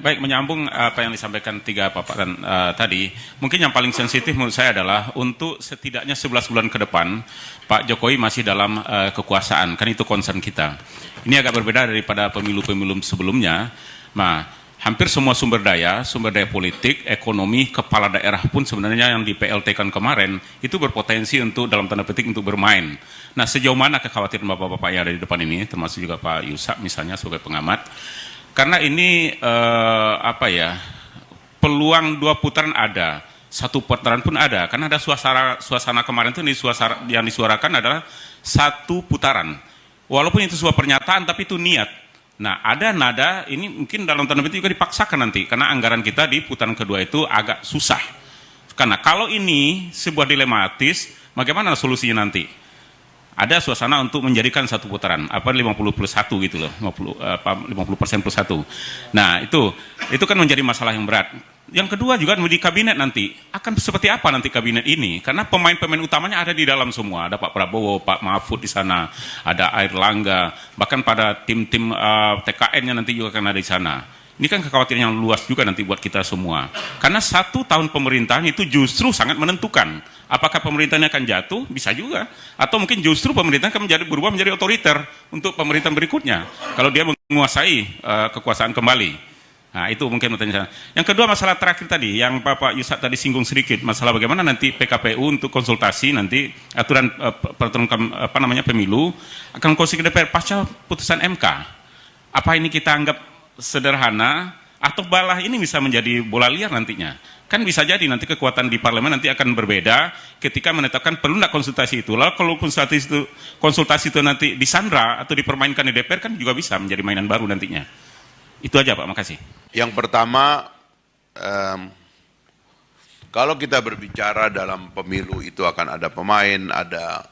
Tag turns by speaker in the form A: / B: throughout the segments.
A: Baik, menyambung apa yang disampaikan tiga paparan tadi, mungkin yang paling sensitif menurut saya adalah untuk setidaknya 11 bulan ke depan, Pak Jokowi masih dalam kekuasaan, kan itu concern kita. Ini agak berbeda daripada pemilu-pemilu sebelumnya. Nah, hampir semua sumber daya politik, ekonomi, kepala daerah pun sebenarnya yang di PLT-kan kemarin, itu berpotensi untuk, dalam tanda petik, untuk bermain. Nah, sejauh mana kekhawatiran Bapak-Bapak yang ada di depan ini, termasuk juga Pak Yusak misalnya sebagai pengamat, karena ini peluang 2 putaran ada, 1 putaran pun ada, karena ada suasana kemarin itu yang disuarakan adalah 1 putaran. Walaupun itu sebuah pernyataan, tapi itu niat. Nah, ada nada ini mungkin dalam tanda petik juga dipaksakan nanti, karena anggaran kita di putaran kedua itu agak susah. Karena kalau ini sebuah dilematis, bagaimana solusinya nanti? Ada suasana untuk menjadikan 1 putaran, 50+1 gitu loh, 50% plus 1. Nah, itu kan menjadi masalah yang berat. Yang kedua juga di kabinet nanti, akan seperti apa nanti kabinet ini? Karena pemain-pemain utamanya ada di dalam semua. Ada Pak Prabowo, Pak Mahfud di sana, ada Airlangga, bahkan pada tim-tim TKN-nya nanti juga akan ada di sana. Ini kan kekhawatiran yang luas juga nanti buat kita semua. Karena 1 tahun pemerintahan itu justru sangat menentukan. Apakah pemerintahnya akan jatuh? Bisa juga. Atau mungkin justru pemerintah akan berubah menjadi otoriter untuk pemerintahan berikutnya. Kalau dia menguasai kekuasaan kembali. Nah, itu mungkin pertanyaan. Yang kedua, masalah terakhir tadi, yang Bapak Yusak tadi singgung sedikit, masalah bagaimana nanti PKPU untuk konsultasi nanti aturan peraturan pemilu akan konsultasi ke DPR pasca putusan MK. Apa ini kita anggap sederhana atau balah ini bisa menjadi bola liar nantinya? Kan bisa jadi nanti kekuatan di parlemen nanti akan berbeda ketika menetapkan perlu nggak konsultasi itu. Lalu kalau konsultasi itu nanti disandra atau dipermainkan di DPR kan juga bisa menjadi mainan baru nantinya. Itu aja Pak, makasih.
B: Yang pertama, kalau kita berbicara dalam pemilu itu akan ada pemain, ada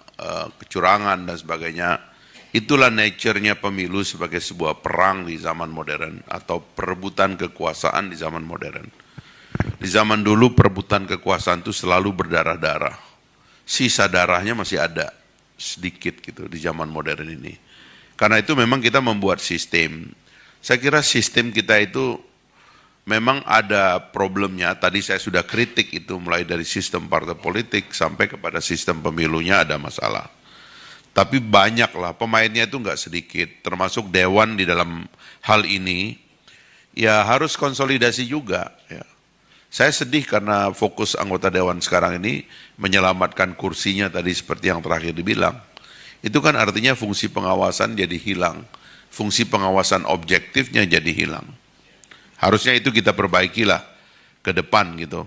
B: kecurangan dan sebagainya, itulah nature-nya pemilu sebagai sebuah perang di zaman modern atau perebutan kekuasaan di zaman modern. Di zaman dulu perebutan kekuasaan itu selalu berdarah-darah. Sisa darahnya masih ada sedikit gitu di zaman modern ini. Karena itu memang kita membuat sistem. Saya kira sistem kita itu memang ada problemnya. Tadi saya sudah kritik itu mulai dari sistem partai politik sampai kepada sistem pemilunya ada masalah. Tapi banyaklah pemainnya itu nggak sedikit, termasuk dewan di dalam hal ini. Ya harus konsolidasi juga. Ya. Saya sedih karena fokus anggota dewan sekarang ini menyelamatkan kursinya tadi seperti yang terakhir dibilang. Itu kan artinya fungsi pengawasan jadi hilang. Fungsi pengawasan objektifnya jadi hilang. Harusnya itu kita perbaikilah ke depan gitu.